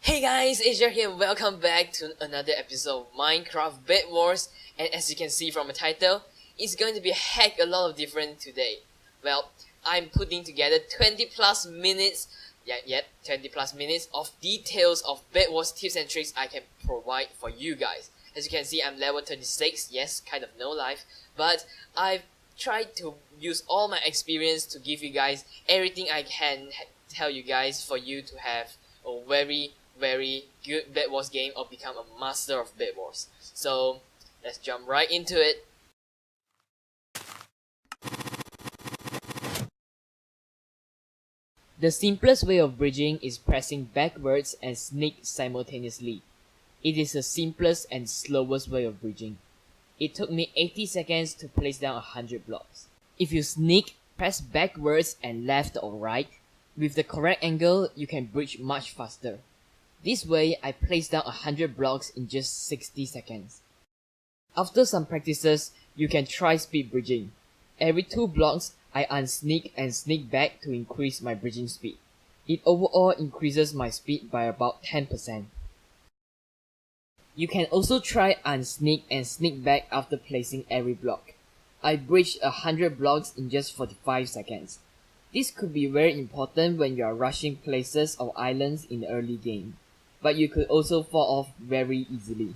Hey guys, Acer here, welcome back to another episode of Minecraft Bedwars. And as you can see from the title, it's going to be a heck a lot of different today. Well, I'm putting together 20 plus minutes, 20 plus minutes of details of Bedwars tips and tricks I can provide for you guys. As you can see, I'm level 36, yes, kind of no life, but I've tried to use all my experience to give you guys everything I can tell you guys for you to have a very good Bed Wars game or become a master of Bed Wars. So let's jump right into it. The simplest way of bridging is pressing backwards and sneak simultaneously. It is the simplest and slowest way of bridging. It took me 80 seconds to place down 100 blocks. If you sneak, press backwards and left or right, with the correct angle you can bridge much faster. This way, I placed down 100 blocks in just 60 seconds. After some practices, you can try speed bridging. Every 2 blocks, I unsneak and sneak back to increase my bridging speed. It overall increases my speed by about 10%. You can also try unsneak and sneak back after placing every block. I bridged 100 blocks in just 45 seconds. This could be very important when you are rushing places or islands in the early game, but you could also fall off very easily.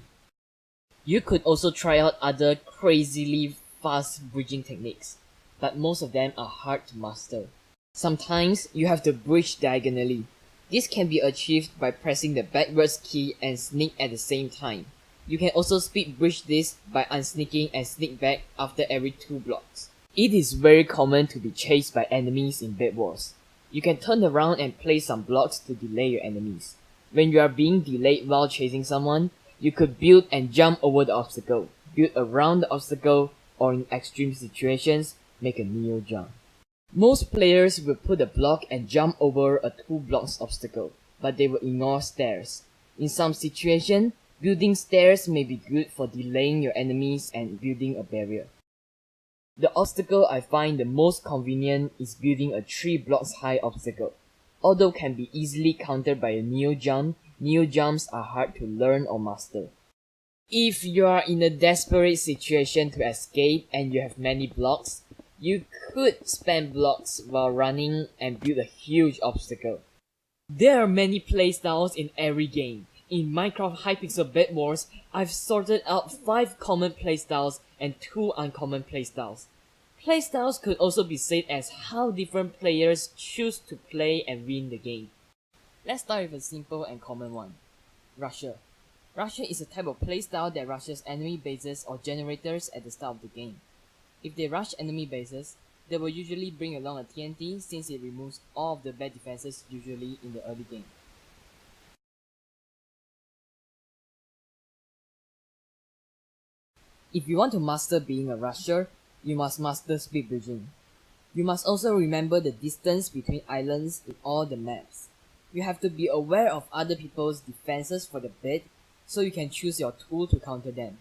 You could also try out other crazily fast bridging techniques, but most of them are hard to master. Sometimes you have to bridge diagonally. This can be achieved by pressing the backwards key and sneak at the same time. You can also speed bridge this by unsneaking and sneak back after every 2 blocks. It is very common to be chased by enemies in Bed Wars. You can turn around and place some blocks to delay your enemies. When you are being delayed while chasing someone, you could build and jump over the obstacle, build around the obstacle, or in extreme situations, make a neo jump. Most players will put a block and jump over a 2 blocks obstacle, but they will ignore stairs. In some situations, building stairs may be good for delaying your enemies and building a barrier. The obstacle I find the most convenient is building a 3 blocks high obstacle. Although can be easily countered by a neo jumps are hard to learn or master. If you are in a desperate situation to escape and you have many blocks, you could spam blocks while running and build a huge obstacle. There are many playstyles in every game. In Minecraft Hypixel Bedwars, I've sorted out 5 common playstyles and 2 uncommon playstyles. Playstyles could also be said as how different players choose to play and win the game. Let's start with a simple and common one. Rusher. Rusher is a type of playstyle that rushes enemy bases or generators at the start of the game. If they rush enemy bases, they will usually bring along a TNT since it removes all of the bad defenses usually in the early game. If you want to master being a rusher, you must master speed bridging. You must also remember the distance between islands in all the maps. You have to be aware of other people's defenses for the bed, so you can choose your tool to counter them.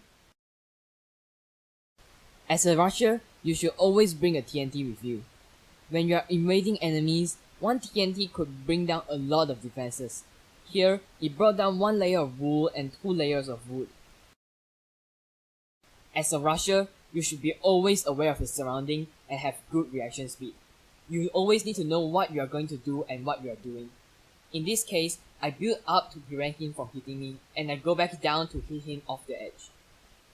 As a rusher, you should always bring a TNT with you. When you are invading enemies, one TNT could bring down a lot of defenses. Here, it brought down 1 layer of wool and 2 layers of wood. As a rusher, you should be always aware of your surrounding and have good reaction speed. You always need to know what you are going to do and what you are doing. In this case, I build up to prevent him from hitting me, and I go back down to hit him off the edge.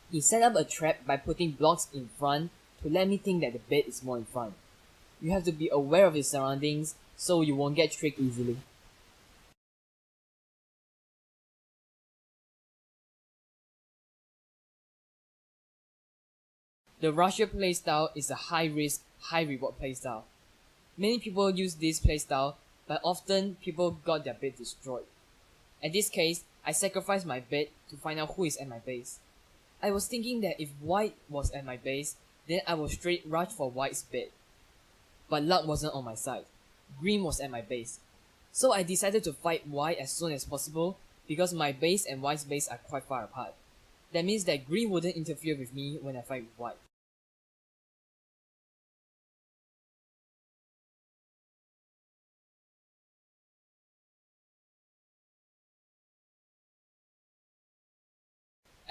He set up a trap by putting blocks in front to let me think that the bed is more in front. You have to be aware of your surroundings so you won't get tricked easily. The rusher playstyle is a high risk, high reward playstyle. Many people use this playstyle, but often people got their bed destroyed. In this case, I sacrificed my bed to find out who is at my base. I was thinking that if white was at my base, then I would straight rush for white's bed. But luck wasn't on my side. Green was at my base. So I decided to fight white as soon as possible because my base and white's base are quite far apart. That means that green wouldn't interfere with me when I fight with white.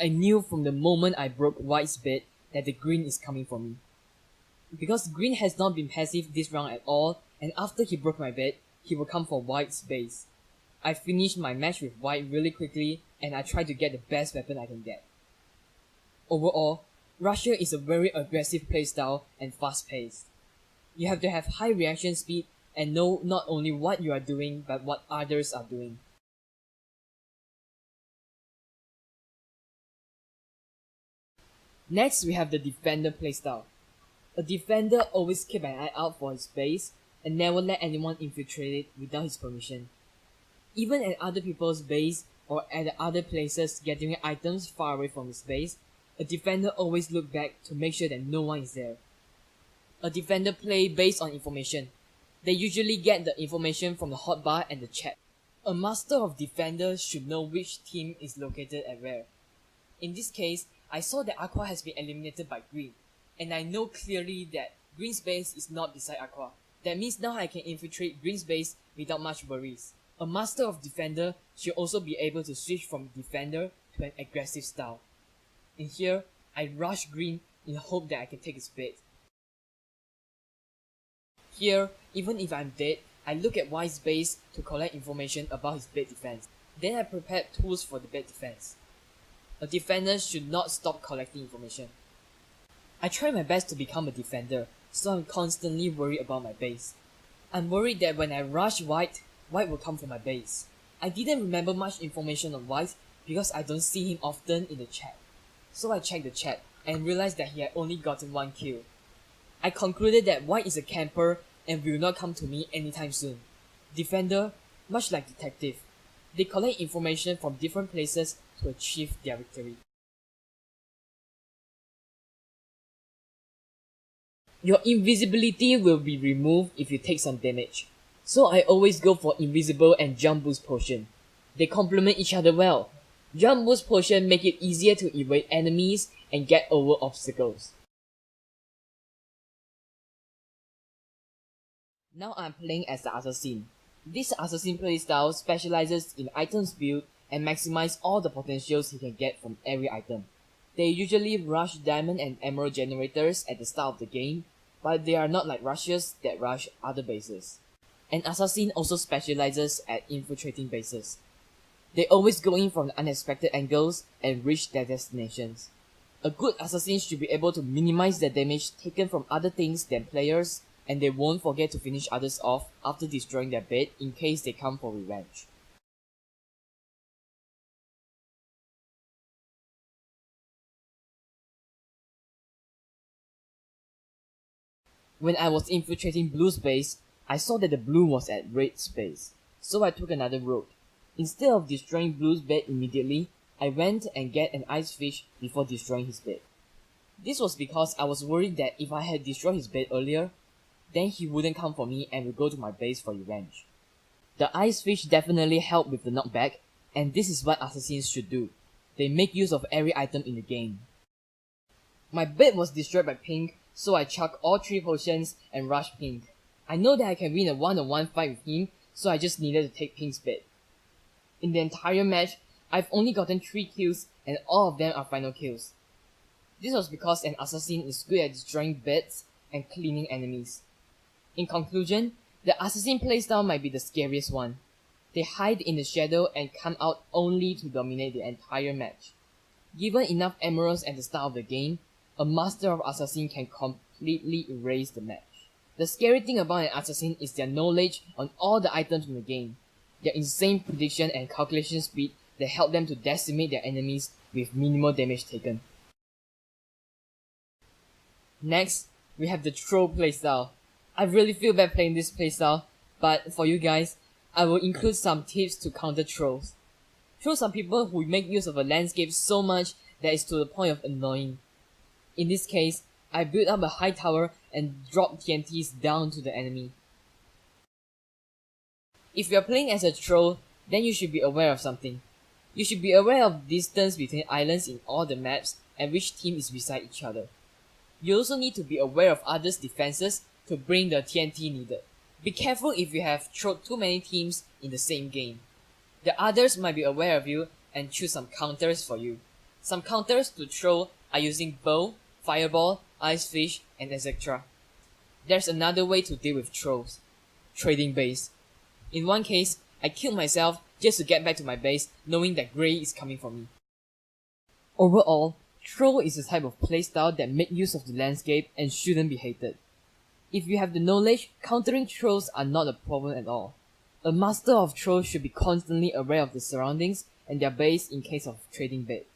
I knew from the moment I broke white's bed that the green is coming for me. Because green has not been passive this round at all, and after he broke my bed, he will come for white's base. I finished my match with white really quickly, and I tried to get the best weapon I can get. Overall, Russia is a very aggressive playstyle and fast paced. You have to have high reaction speed and know not only what you are doing but what others are doing. Next, we have the defender playstyle. A defender always keep an eye out for his base and never let anyone infiltrate it without his permission. Even at other people's base or at other places getting items far away from his base, a defender always look back to make sure that no one is there. A defender play based on information. They usually get the information from the hotbar and the chat. A master of defenders should know which team is located at where. In this case, I saw that Aqua has been eliminated by Green, and I know clearly that Green's base is not beside Aqua. That means now I can infiltrate Green's base without much worries. A master of defender should also be able to switch from defender to an aggressive style. In here, I rush Green in hope that I can take his bait. Here, even if I'm dead, I look at White's base to collect information about his bait defense. Then I prepare tools for the bait defense. A defender should not stop collecting information. I try my best to become a defender, so I'm constantly worried about my base. I'm worried that when I rush White, White will come for my base. I didn't remember much information on White because I don't see him often in the chat. So I checked the chat and realized that he had only gotten 1 kill. I concluded that White is a camper and will not come to me anytime soon. Defender, much like detective, they collect information from different places to achieve their victory. Your invisibility will be removed if you take some damage. So I always go for invisible and jump boost potion. They complement each other well. Jump boost potion make it easier to evade enemies and get over obstacles. Now I'm playing as the assassin. This assassin playstyle specializes in items build and maximize all the potentials he can get from every item. They usually rush diamond and emerald generators at the start of the game, but they are not like rushers that rush other bases. An assassin also specializes at infiltrating bases. They always go in from unexpected angles and reach their destinations. A good assassin should be able to minimize the damage taken from other things than players, and they won't forget to finish others off after destroying their bed in case they come for revenge. When I was infiltrating Blue's base, I saw that the Blue was at Red's base, so I took another road. Instead of destroying Blue's bed immediately, I went and get an ice fish before destroying his bed. This was because I was worried that if I had destroyed his bed earlier, then he wouldn't come for me and would go to my base for revenge. The ice fish definitely helped with the knockback, and this is what assassins should do. They make use of every item in the game. My bed was destroyed by Pink, so I chucked all 3 potions and rushed Pink. I know that I can win a 1-on-1 fight with him, so I just needed to take Pink's bed. In the entire match, I've only gotten 3 kills and all of them are final kills. This was because an assassin is good at destroying beds and cleaning enemies. In conclusion, the assassin playstyle might be the scariest one. They hide in the shadow and come out only to dominate the entire match. Given enough emeralds at the start of the game, a master of assassin can completely erase the match. The scary thing about an assassin is their knowledge on all the items in the game, their insane prediction and calculation speed that help them to decimate their enemies with minimal damage taken. Next, we have the troll playstyle. I really feel bad playing this playstyle, but for you guys, I will include some tips to counter trolls. Trolls are people who make use of a landscape so much that it's to the point of annoying. In this case, I built up a high tower and dropped TNTs down to the enemy. If you're playing as a troll, then you should be aware of something. You should be aware of distance between islands in all the maps and which team is beside each other. You also need to be aware of others' defenses to bring the TNT needed. Be careful if you have trolled too many teams in the same game. The others might be aware of you and choose some counters for you. Some counters to troll are using bow, fireball, ice fish, and etc. There's another way to deal with trolls: trading base. In one case, I killed myself just to get back to my base knowing that Grey is coming for me. Overall, troll is a type of playstyle that make use of the landscape and shouldn't be hated. If you have the knowledge, countering trolls are not a problem at all. A master of trolls should be constantly aware of the surroundings and their base in case of trading bait.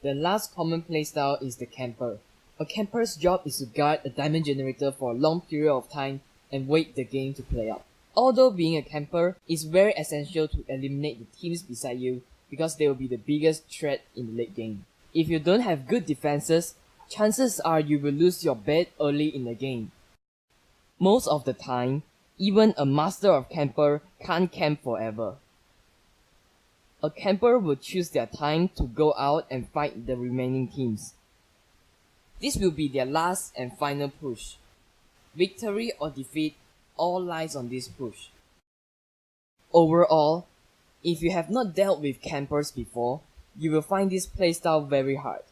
The last common playstyle is the camper. A camper's job is to guard a diamond generator for a long period of time and wait the game to play out. Although being a camper is very essential to eliminate the teams beside you because they will be the biggest threat in the late game. If you don't have good defenses, chances are you will lose your bed early in the game. Most of the time, even a master of camper can't camp forever. A camper will choose their time to go out and fight the remaining teams. This will be their last and final push. Victory or defeat all lies on this push. Overall, if you have not dealt with campers before, you will find this playstyle very hard.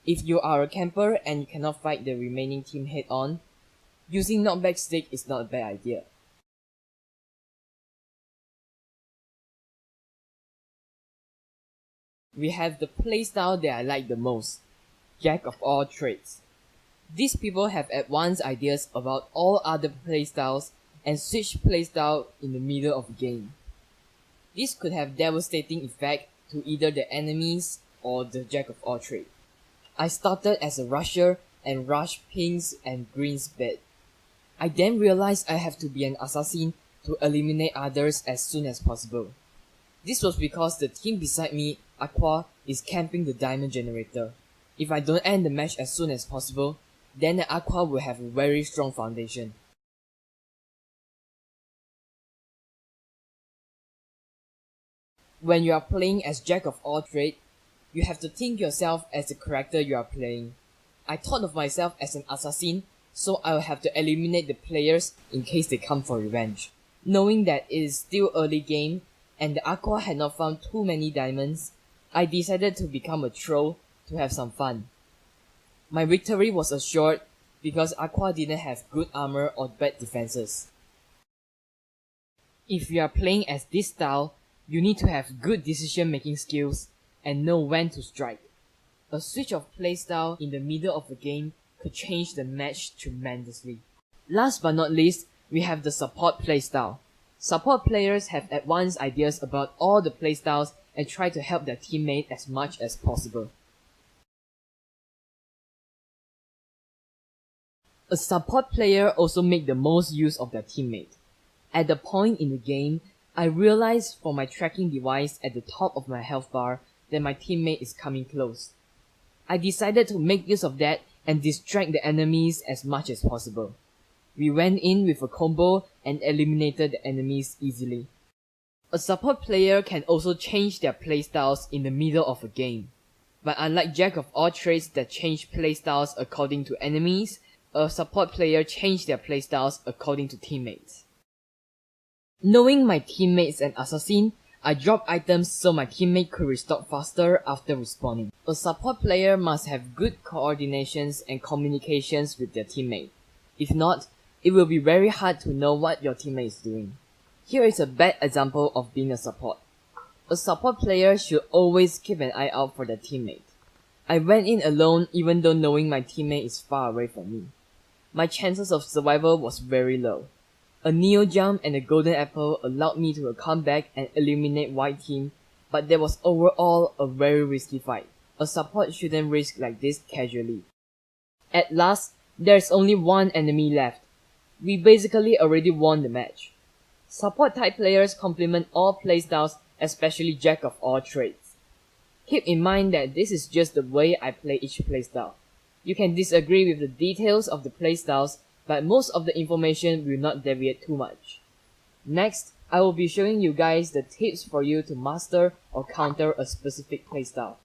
If you are a camper and you cannot fight the remaining team head on, using knockback stick is not a bad idea. We have the playstyle that I like the most, Jack of all trades. These people have advanced ideas about all other playstyles and switch playstyle in the middle of the game. This could have devastating effect to either the enemies or the Jack of all trades. I started as a rusher and rushed pinks and greens bed. I then realized I have to be an assassin to eliminate others as soon as possible. This was because the team beside me, Aqua, is camping the diamond generator. If I don't end the match as soon as possible, then the Aqua will have a very strong foundation. When you are playing as Jack of all trades, you have to think yourself as the character you are playing. I thought of myself as an assassin, so I will have to eliminate the players in case they come for revenge. Knowing that it is still early game and the Aqua had not found too many diamonds, I decided to become a troll to have some fun. My victory was assured because Aqua didn't have good armor or bad defenses. If you are playing as this style, you need to have good decision making skills and know when to strike. A switch of playstyle in the middle of the game could change the match tremendously. Last but not least, we have the support playstyle. Support players have advanced ideas about all the playstyles and try to help their teammate as much as possible. A support player also make the most use of their teammate. At the point in the game, I realized from my tracking device at the top of my health bar that my teammate is coming close. I decided to make use of that and distract the enemies as much as possible. We went in with a combo and eliminated the enemies easily. A support player can also change their playstyles in the middle of a game. But unlike Jack of all trades that change playstyles according to enemies, a support player change their playstyles according to teammates. Knowing my teammates an assassin, I dropped items so my teammate could restock faster after respawning. A support player must have good coordinations and communications with their teammate. If not, it will be very hard to know what your teammate is doing. Here is a bad example of being a support. A support player should always keep an eye out for their teammate. I went in alone even though knowing my teammate is far away from me. My chances of survival was very low. A Neo jump and a golden apple allowed me to come back and eliminate white team, but there was overall a very risky fight. A support shouldn't risk like this casually. At last, there's only one enemy left. We basically already won the match. Support type players complement all playstyles, especially Jack of all trades. Keep in mind that this is just the way I play each playstyle. You can disagree with the details of the playstyles, but most of the information will not deviate too much. Next, I will be showing you guys the tips for you to master or counter a specific playstyle.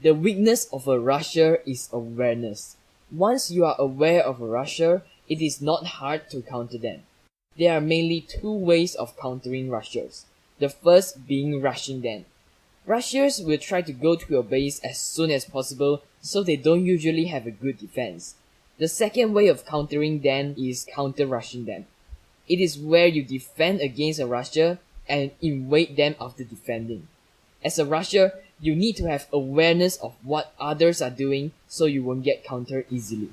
The weakness of a rusher is awareness. Once you are aware of a rusher, it is not hard to counter them. There are mainly two ways of countering rushers. The first being rushing them. Rushers will try to go to your base as soon as possible, so they don't usually have a good defense. The second way of countering them is counter-rushing them. It is where you defend against a rusher and invade them after defending. As a rusher, you need to have awareness of what others are doing so you won't get countered easily.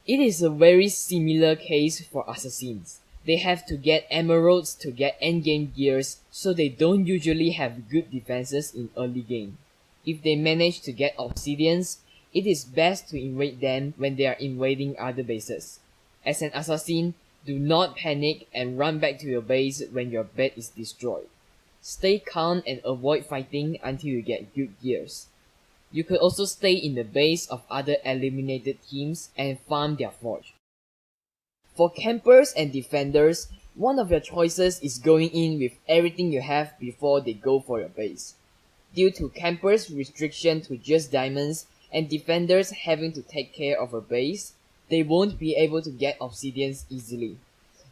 It is a very similar case for assassins. They have to get emeralds to get endgame gears, so they don't usually have good defenses in early game. If they manage to get obsidians, it is best to invade them when they are invading other bases. As an assassin, do not panic and run back to your base when your bed is destroyed. Stay calm and avoid fighting until you get good gears. You could also stay in the base of other eliminated teams and farm their forge. For campers and defenders, one of your choices is going in with everything you have before they go for your base. Due to campers' restriction to just diamonds and defenders having to take care of a base, they won't be able to get obsidians easily.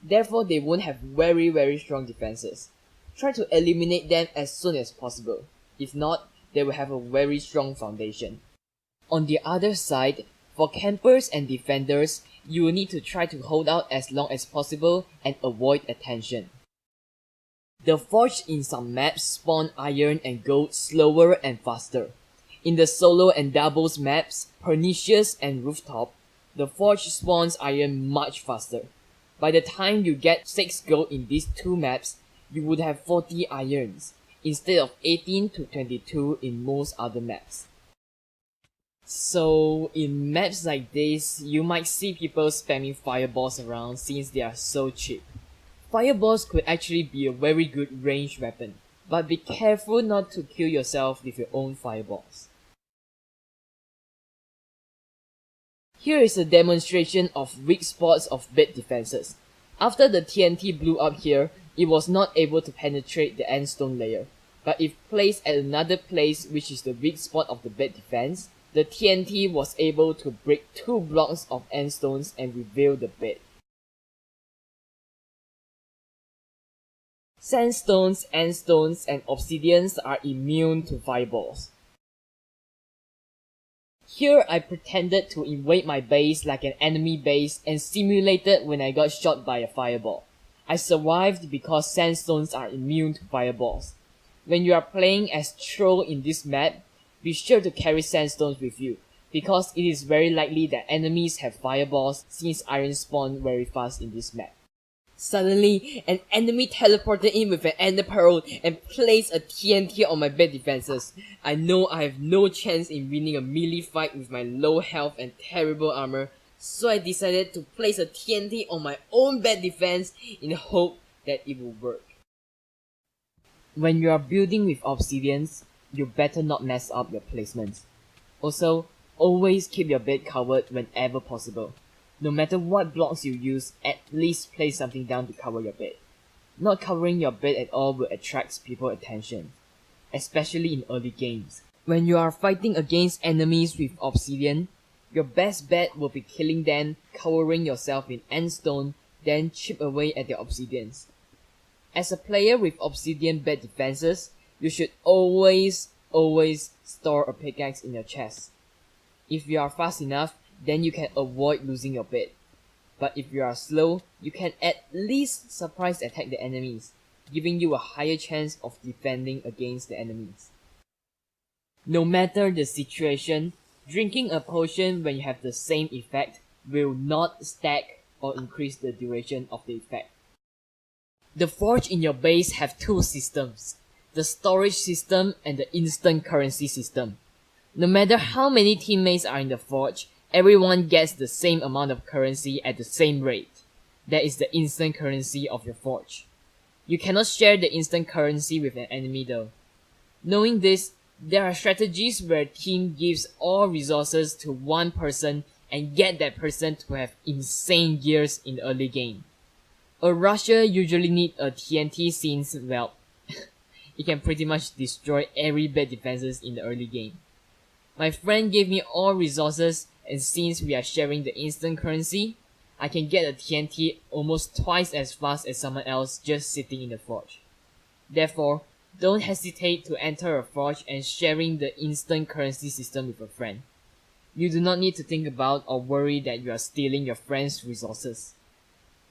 Therefore, they won't have very strong defenses. Try to eliminate them as soon as possible. If not, they will have a very strong foundation. On the other side, for campers and defenders, you will need to try to hold out as long as possible and avoid attention. The forge in some maps spawn iron and gold slower and faster. In the solo and doubles maps, Pernicious and Rooftop, the forge spawns iron much faster. By the time you get 6 gold in these two maps, you would have 40 irons, instead of 18 to 22 in most other maps. So in maps like this, you might see people spamming fireballs around since they are so cheap. Fireballs could actually be a very good ranged weapon, but be careful not to kill yourself with your own fireballs. Here is a demonstration of weak spots of bed defenses. After the TNT blew up here, it was not able to penetrate the endstone layer, but if placed at another place which is the weak spot of the bed defense, the TNT was able to break 2 blocks of endstones and reveal the bed. Sandstones, endstones, and obsidians are immune to fireballs. Here I pretended to invade my base like an enemy base and simulated when I got shot by a fireball. I survived because sandstones are immune to fireballs. When you are playing as troll in this map, be sure to carry sandstones with you, because it is very likely that enemies have fireballs since iron spawn very fast in this map. Suddenly, an enemy teleported in with an ender pearl and placed a TNT on my bed defenses. I know I have no chance in winning a melee fight with my low health and terrible armor, so I decided to place a TNT on my own bed defense in hope that it will work. When you are building with obsidians, you better not mess up your placements. Also, always keep your bed covered whenever possible. No matter what blocks you use, at least place something down to cover your bed. Not covering your bed at all will attract people's attention, especially in early games. When you are fighting against enemies with obsidian, your best bet will be killing them, covering yourself in endstone, then chip away at their obsidians. As a player with obsidian bed defenses, you should always store a pickaxe in your chest. If you are fast enough, then you can avoid losing your bed. But if you are slow, you can at least surprise attack the enemies, giving you a higher chance of defending against the enemies. No matter the situation, drinking a potion when you have the same effect will not stack or increase the duration of the effect. The forge in your base have 2 systems, the storage system and the instant currency system. No matter how many teammates are in the forge, everyone gets the same amount of currency at the same rate. That is the instant currency of your forge. You cannot share the instant currency with an enemy though. Knowing this, there are strategies where a team gives all resources to one person and get that person to have insane gears in the early game. A rusher usually needs a TNT since, well, it can pretty much destroy every bed defenses in the early game. My friend gave me all resources, and since we are sharing the instant currency, I can get a TNT almost twice as fast as someone else just sitting in the forge. Therefore, don't hesitate to enter a forge and sharing the instant currency system with a friend. You do not need to think about or worry that you are stealing your friend's resources.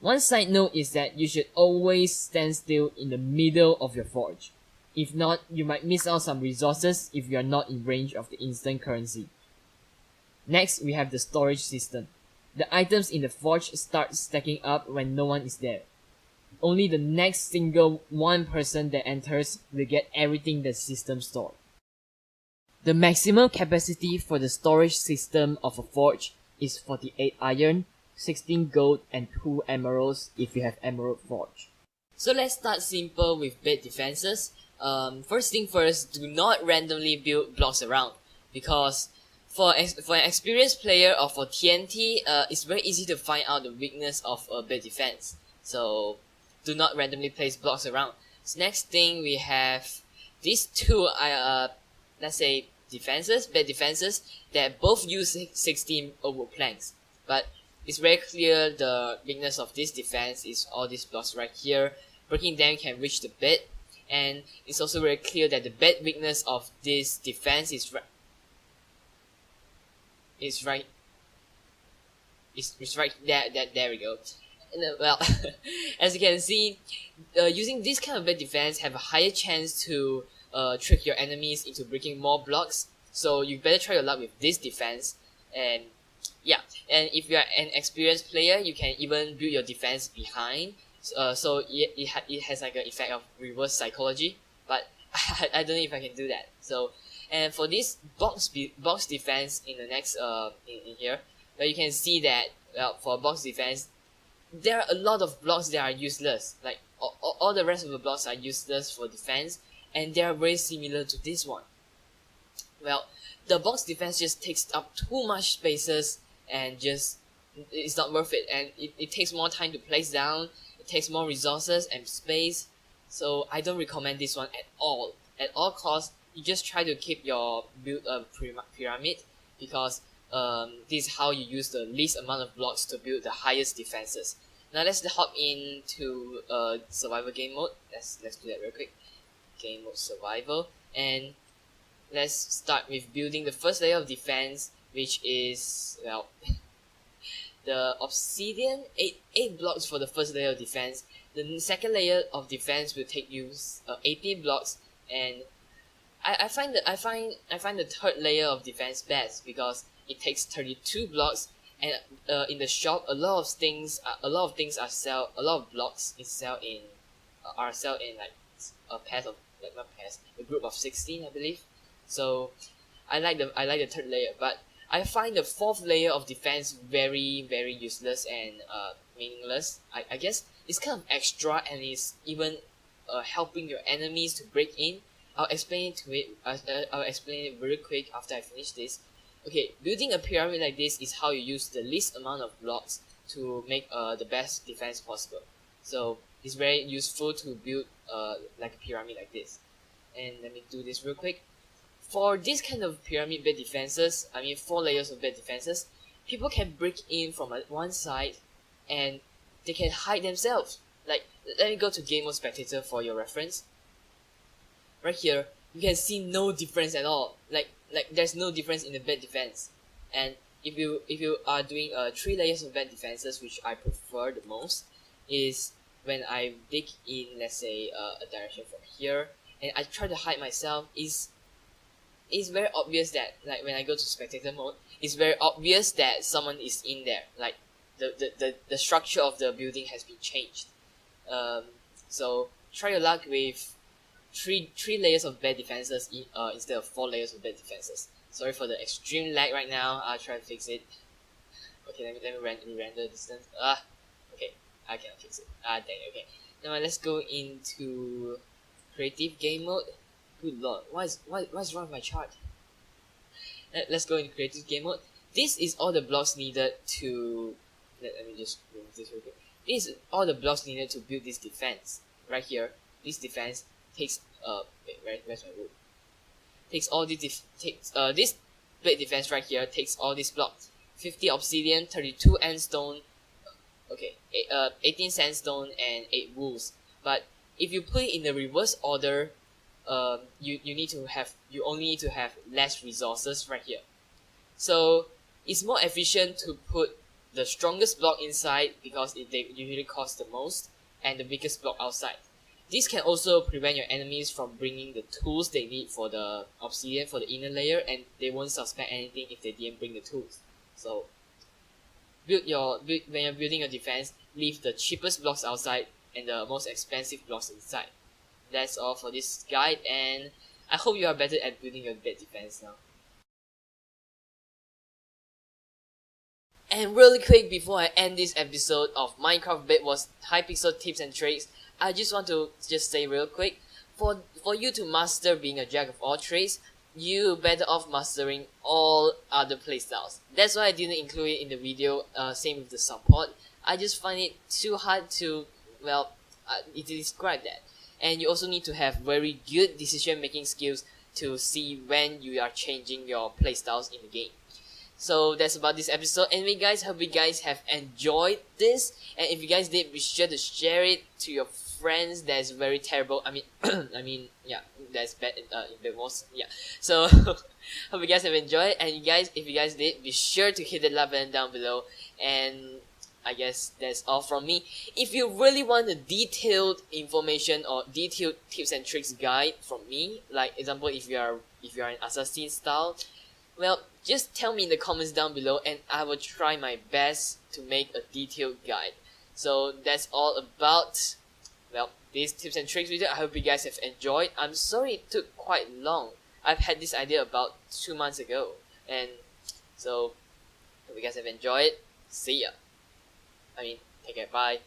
One side note is that you should always stand still in the middle of your forge. If not, you might miss out some resources if you are not in range of the instant currency. Next, we have the storage system. The items in the forge start stacking up when no one is there. Only the next single one person that enters will get everything the system stored. The maximum capacity for the storage system of a forge is 48 iron, 16 gold, and 2 emeralds if you have emerald forge. So let's start simple with bed defenses. First thing first, do not randomly build blocks around, because for an experienced player or for TNT, it's very easy to find out the weakness of a bed defense. So do not randomly place blocks around. So next thing, we have these two let's say bed defenses that both use 16 oak planks, but it's very clear the weakness of this defense is all these blocks right here. Breaking them can reach the bed, and it's also very clear that the bed weakness of this defense is right there we go. And, well, as you can see, using this kind of bed defense have a higher chance to trick your enemies into breaking more blocks. So you better try your luck with this defense. And yeah, and if you are an experienced player, you can even build your defense behind. So it has like an effect of reverse psychology. But I don't know if I can do that. So, and for this box defense in the next in here, where you can see that, well, for box defense, there are a lot of blocks that are useless. Like all the rest of the blocks are useless for defense, and they are very similar to this one. Well, the box defense just takes up too much spaces, and just it's not worth it, and it takes more time to place down. It takes more resources and space, so I don't recommend this one at all. At all costs, you just try to keep your build a pyramid, because this is how you use the least amount of blocks to build the highest defenses. Now let's hop into survival game mode. Let's do that real quick. Game mode survival, and let's start with building the first layer of defense, which is, well, the obsidian. 8 blocks for the first layer of defense. The second layer of defense will take you 18 blocks, and I find the third layer of defense best because it takes 32 blocks, and in the shop a lot of blocks is sell in like a pair of, like, not pairs, a group of 16, I believe. So I like the third layer, but I find the fourth layer of defense very, very useless and meaningless. I guess it's kind of extra, and it's even helping your enemies to break in. I'll explain it very quick after I finish this. Okay, building a pyramid like this is how you use the least amount of blocks to make the best defense possible. So it's very useful to build like a pyramid like this. And let me do this real quick. For this kind of pyramid bed defenses, 4 layers of bed defenses, people can break in from one side, and they can hide themselves. Like, let me go to Game Mode Spectator for your reference. Right here, you can see no difference at all. Like there's no difference in the bed defense. And if you are doing 3 layers of bed defenses, which I prefer the most, is when I dig in, let's say, a direction from here, and I try to hide myself, it's very obvious that, like, when I go to spectator mode, it's very obvious that someone is in there. Like, the structure of the building has been changed. So try your luck with three layers of bed defenses instead of 4 layers of bed defenses. Sorry for the extreme lag right now. I'll try to fix it. Okay, let me render distance. Okay, I cannot fix it. Dang it. Okay, now let's go into creative game mode. Good lord, what's wrong with my chart? Let's go into creative game mode. This is all the blocks needed to... Let me just remove this real quick. This is all the blocks needed to build this defense. Right here, this defense takes... wait, where's my wood? Takes all this... this bed defense right here takes all these blocks. 50 obsidian, 32 endstone, Okay, 18 sandstone and 8 wools. But if you put it in the reverse order, you only need to have less resources right here. So it's more efficient to put the strongest block inside because they usually cost the most, and the biggest block outside. This can also prevent your enemies from bringing the tools they need for the obsidian for the inner layer, and they won't suspect anything if they didn't bring the tools. So when you're building your defense, leave the cheapest blocks outside and the most expensive blocks inside. That's all for this guide, and I hope you are better at building your bed defense now. And really quick before I end this episode of Minecraft Bedwars Hypixel tips and tricks, I just want to say real quick, for you to master being a jack of all trades, you better off mastering all other playstyles. That's why I didn't include it in the video. Same with the support. I just find it too hard to describe that. And you also need to have very good decision making skills to see when you are changing your playstyles in the game. So that's about this episode. Anyway guys, hope you guys have enjoyed this, and if you guys did, be sure to share it to your friends. That's very terrible. Yeah, that's bad in Bedwars. Yeah. So hope you guys have enjoyed, and if you guys did, be sure to hit the like button down below. And I guess that's all from me. If you really want a detailed information or detailed tips and tricks guide from me, like example, if you are an assassin style, well, just tell me in the comments down below, and I will try my best to make a detailed guide. So that's all about, well, these tips and tricks video. I hope you guys have enjoyed. I'm sorry it took quite long. I've had this idea about 2 months ago, and so hope you guys have enjoyed. See ya. Take care. Bye.